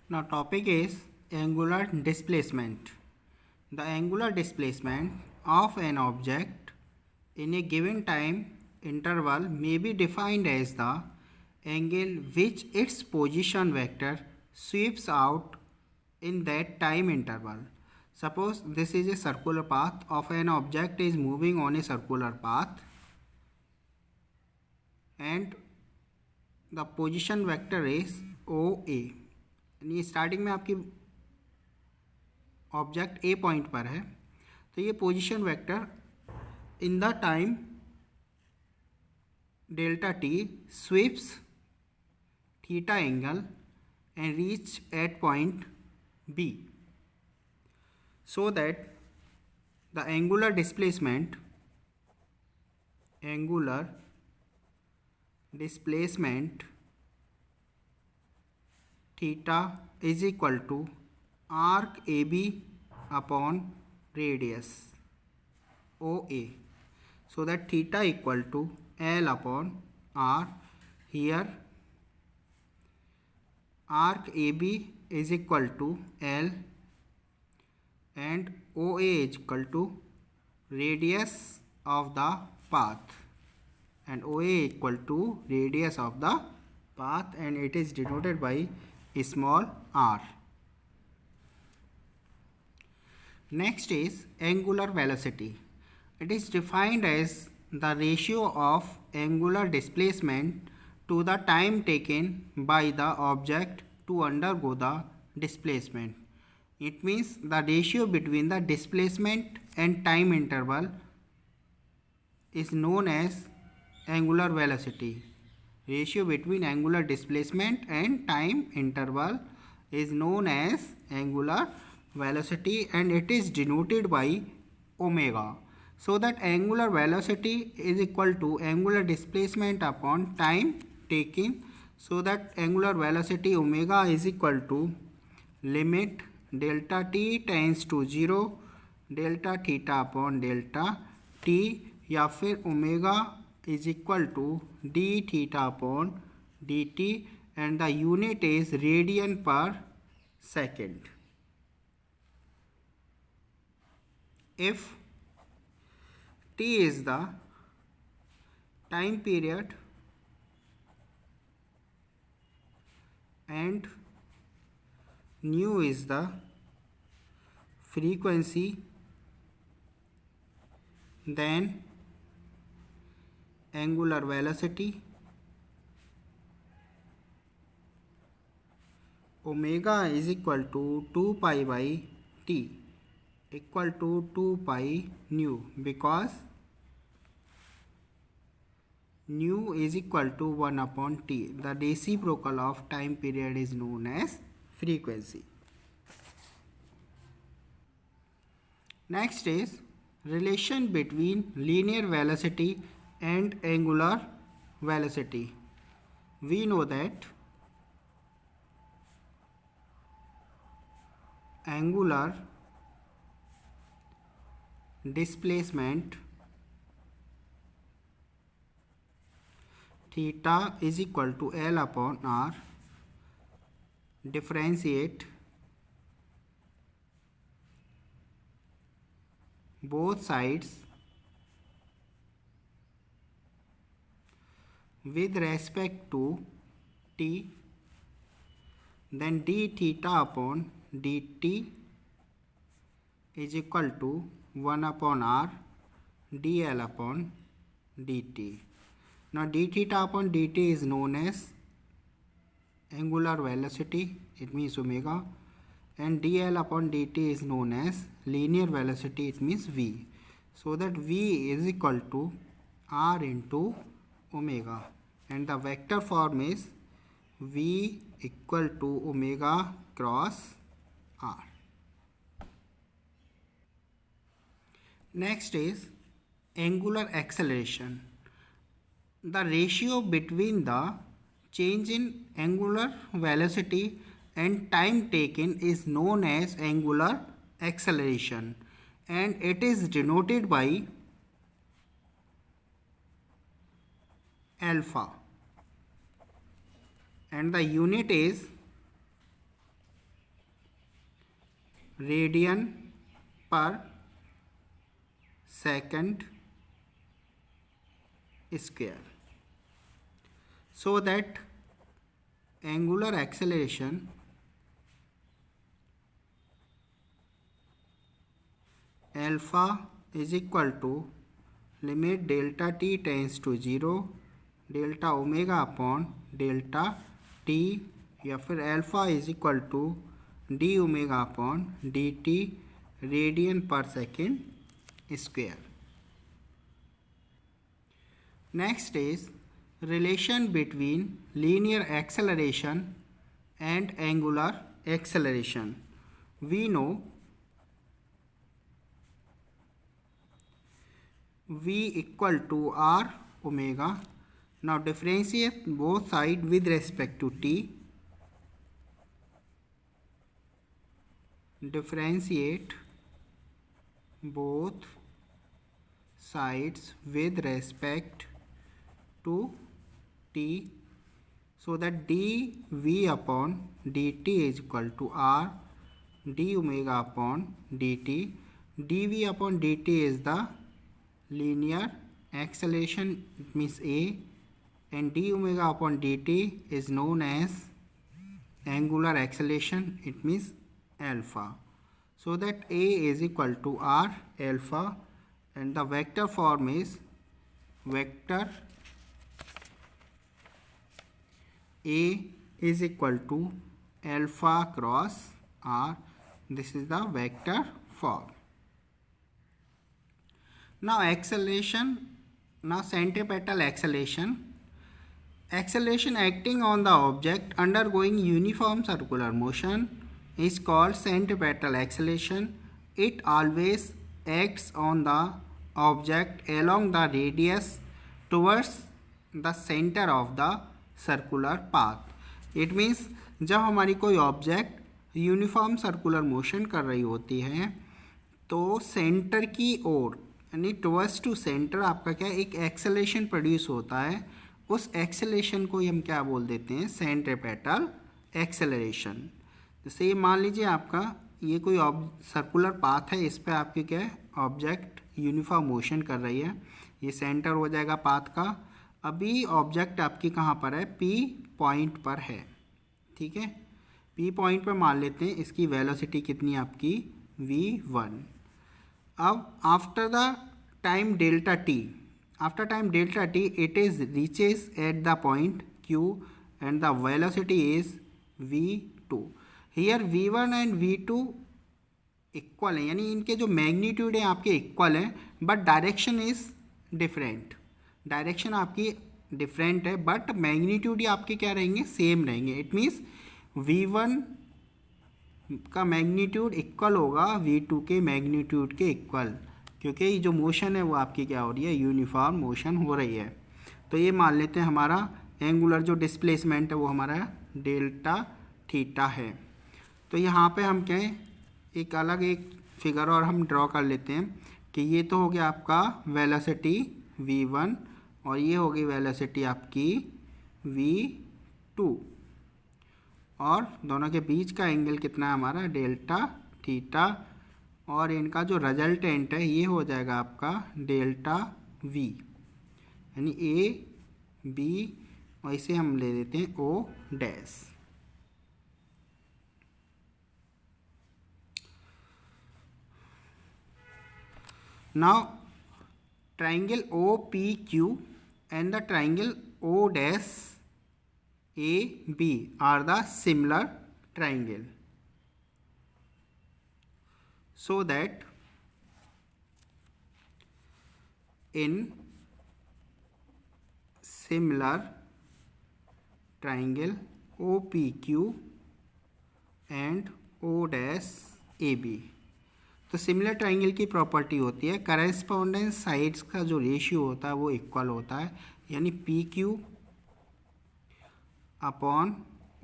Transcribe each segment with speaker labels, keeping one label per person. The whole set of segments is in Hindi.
Speaker 1: Now topic is angular displacement. The angular displacement of an object in a given time interval may be defined as the angle which its position vector sweeps out in that time interval. Suppose this is a circular path of an object is moving on a circular path and the position vector is OA. यानी स्टार्टिंग में आपकी ऑब्जेक्ट ए पॉइंट पर है तो ये position vector in the time delta T sweeps theta angle and reach at point B so that the angular displacement theta is equal to arc AB upon radius OA, so that theta equal to L upon R. Here arc AB is equal to L and OA is equal to radius of the path, and OA equal to radius of the path, and it is denoted by small r. Next is angular velocity. It is defined as the ratio of angular displacement to the time taken by the object to undergo the displacement. It means the ratio between the displacement and time interval is known as angular velocity. Ratio between angular displacement and time interval is known as angular velocity, and it is denoted by omega. So that angular velocity is equal to angular displacement upon time taken. So that angular velocity omega is equal to limit delta t tends to 0 delta theta upon delta t, या फिर omega is equal to d theta upon dt, and the unit is radian per second. If t is the time period and nu is the frequency, then angular velocity omega is equal to 2 pi by t equal to 2 pi nu, because nu is equal to 1 upon t. The reciprocal of time period is known as frequency. Next is relation between linear velocity and angular velocity. We know that angular displacement theta is equal to L upon R. Differentiate both sides with respect to t, then d theta upon dt is equal to 1 upon r dl upon dt. Now d theta upon dt is known as angular velocity, it means omega, and dl upon dt is known as linear velocity, it means v. So that v is equal to r into omega, and the vector form is v equal to omega cross r. Next is angular acceleration. The ratio between the change in angular velocity and time taken is known as angular acceleration, and it is denoted by alpha, and the unit is radian per second square, so that angular acceleration alpha is equal to limit delta t tends to 0 delta omega upon delta T, या फिर alpha is equal to D omega upon D T radian per second square. Next is relation between linear acceleration and angular acceleration. We know v equal to r omega. Now differentiate both sides with respect to t. Differentiate both sides with respect to t, so that dv upon dt is equal to r d omega upon dt. dv upon dt is the linear acceleration, it means a, and d omega upon dt is known as angular acceleration, it means alpha. So that a is equal to r alpha, and the vector form is vector a is equal to alpha cross r. This is the vector form. Now acceleration, now centripetal acceleration. Acceleration acting on the object undergoing uniform circular motion is called centripetal acceleration. It always acts on the object along the radius towards the center of the circular path. It means जब हमारी कोई ऑब्जेक्ट यूनिफॉर्म सर्कुलर मोशन कर रही होती है तो सेंटर की ओर, यानी टुवर्ड्स टू सेंटर आपका क्या एक एक्सेलेरेशन प्रोड्यूस होता है. उस एक्सेलेरेशन को हम क्या बोल देते हैं, सेंट्रीपेटल एक्सेलरेशन. जैसे ये मान लीजिए आपका ये कोई सर्कुलर पाथ है, इस पर आपकी क्या है ऑब्जेक्ट यूनिफॉर्म मोशन कर रही है, ये सेंटर हो जाएगा पाथ का. अभी ऑब्जेक्ट आपकी कहाँ पर है, P पॉइंट पर है. ठीक है, P पॉइंट पर मान लेते हैं, इसकी वेलोसिटी कितनी आपकी v1. अब after the time delta T, after time delta T it is reaches at the point Q and the velocity is v2. Here v1 and v2 equal है, यानी इनके जो मैग्नीट्यूड है आपके इक्वल हैं, but direction is different. Direction आपकी डिफरेंट है बट मैग्नीट्यूड ही आपके क्या रहेंगे, सेम रहेंगे. इट मीन्स v1 का मैग्नीट्यूड इक्वल होगा v2 के मैग्नीट्यूड के इक्वल, क्योंकि ये जो मोशन है वो आपकी क्या हो रही है, यूनिफॉर्म मोशन हो रही है. तो ये मान लेते हैं हमारा एंगुलर जो डिस्प्लेसमेंट है वो हमारा डेल्टा थीटा है. तो यहाँ पे हम क्या है एक अलग एक फिगर और हम ड्रॉ कर लेते हैं कि ये तो हो गया आपका वेलोसिटी v1 और ये होगी वेलोसिटी आपकी v2, और दोनों के बीच का एंगल कितना है हमारा डेल्टा थीटा, और इनका जो रिजल्टेंट है ये हो जाएगा आपका डेल्टा v, यानी a b, और इसे हम ले लेते हैं o dash. Now triangle OPQ and the triangle O dash AB are the similar triangle, so that in similar triangle OPQ and O dash AB, तो सिमिलर ट्राइंगल की प्रॉपर्टी होती है करेस्पॉन्डेंस साइड्स का जो रेशियो होता है वो इक्वल होता है, यानी PQ अपॉन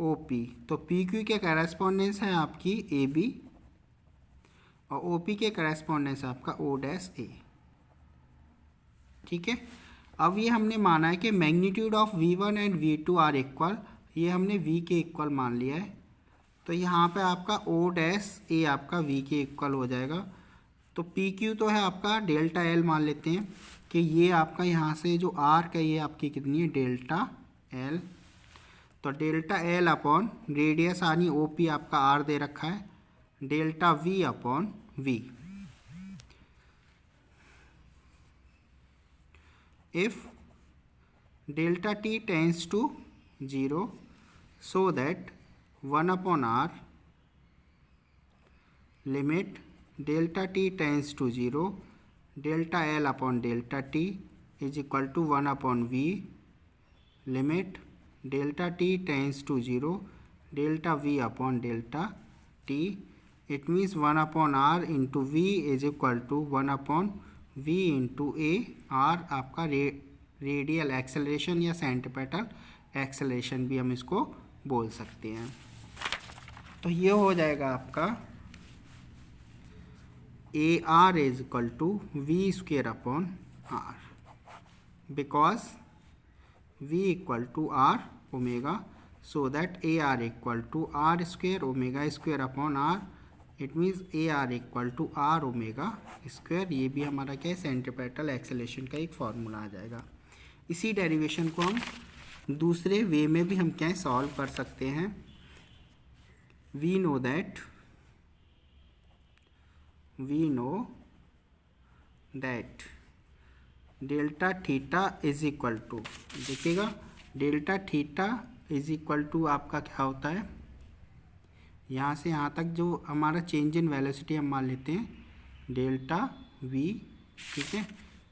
Speaker 1: OP. तो PQ के करेस्पॉन्डेंस है आपकी AB और OP के करेस्पॉन्डेंस है आपका O डैश A. ठीक है, अब ये हमने माना है कि magnitude of v1 and v2 are equal, ये हमने v के इक्वल मान लिया है. तो यहाँ पे आपका ओ डैश ए आपका वी के इक्वल हो जाएगा। तो पी क्यू तो है आपका डेल्टा एल, मान लेते हैं कि ये आपका यहाँ से जो आर्क है ये आपकी कितनी है डेल्टा एल। तो डेल्टा एल अपॉन रेडियस यानी ओ पी आपका आर दे रखा है, delta V upon V. If delta T tends to 0 so that 1 upon r limit delta t tends to 0 delta L upon delta t is equal to 1 upon v limit delta t tends to 0 delta v upon delta t. It means 1 upon r into v is equal to 1 upon v into a। r आपका रेडियल एक्सेलरेशन या सेंटीपिटल एक्सेलरेशन भी हम इसको बोल सकते हैं। तो ये हो जाएगा आपका A R is equal to V square upon R, because V equal to R omega, so that A R equal to R square omega square upon R. It means A R equal to R omega square. ये भी हमारा क्या है सेंटीपिटल एक्सेलरेशन का एक फॉर्मूला आ जाएगा। इसी डेरिवेशन को हम दूसरे वे में भी हम क्या सॉल्व कर सकते हैं। We know that delta theta is equal to, देखिएगा delta theta is equal to आपका क्या होता है, यहाँ से यहाँ तक जो हमारा चेंज इन वेलोसिटी हम मान लेते हैं डेल्टा वी, ठीक है।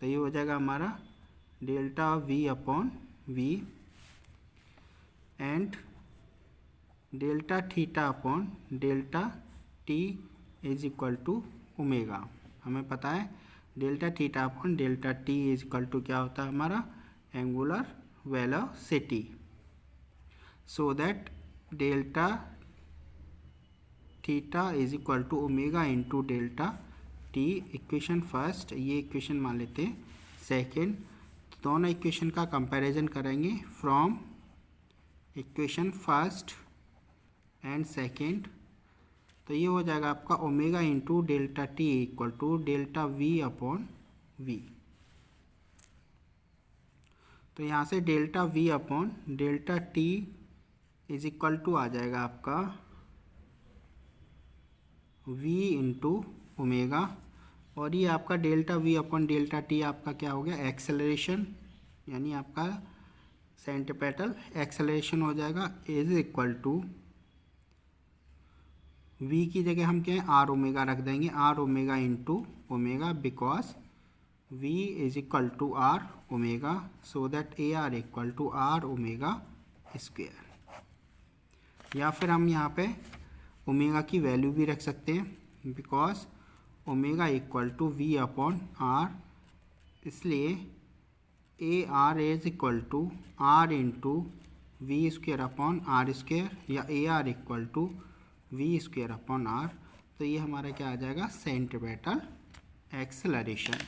Speaker 1: तो ये हो जाएगा हमारा delta V upon V and delta theta upon delta T is equal to omega. हमें पता है delta theta upon delta T is equal to क्या होता है हमारा angular velocity. So that delta theta is equal to omega into delta T. Equation first, ये इक्वेशन मान लेते हैं सेकेंड। दोनों इक्वेशन का कंपैरिजन करेंगे from equation first and second. तो ये हो जाएगा आपका omega into delta T equal to delta V upon V. तो यहाँ से delta V upon delta T is equal to आ जाएगा आपका v इंटू ओमेगा, और ये आपका delta V upon delta T आपका क्या हो गया एक्सेलरेशन, यानी आपका सेंटीपिटल एक्सेलरेशन हो जाएगा, इज इक्वल टू v की जगह हम क्या है आर ओमेगा रख देंगे, R omega into omega, because v is equal to R omega, so that A R equal to R omega square. या फिर हम यहाँ पे ओमेगा की वैल्यू भी रख सकते हैं, because omega equal to V upon R, इसलिए A R is equal to R into V square upon R square, या A R equal to V square upon R. तो ये हमारा क्या आ जाएगा सेंटीपिटल एक्सेलरेशन।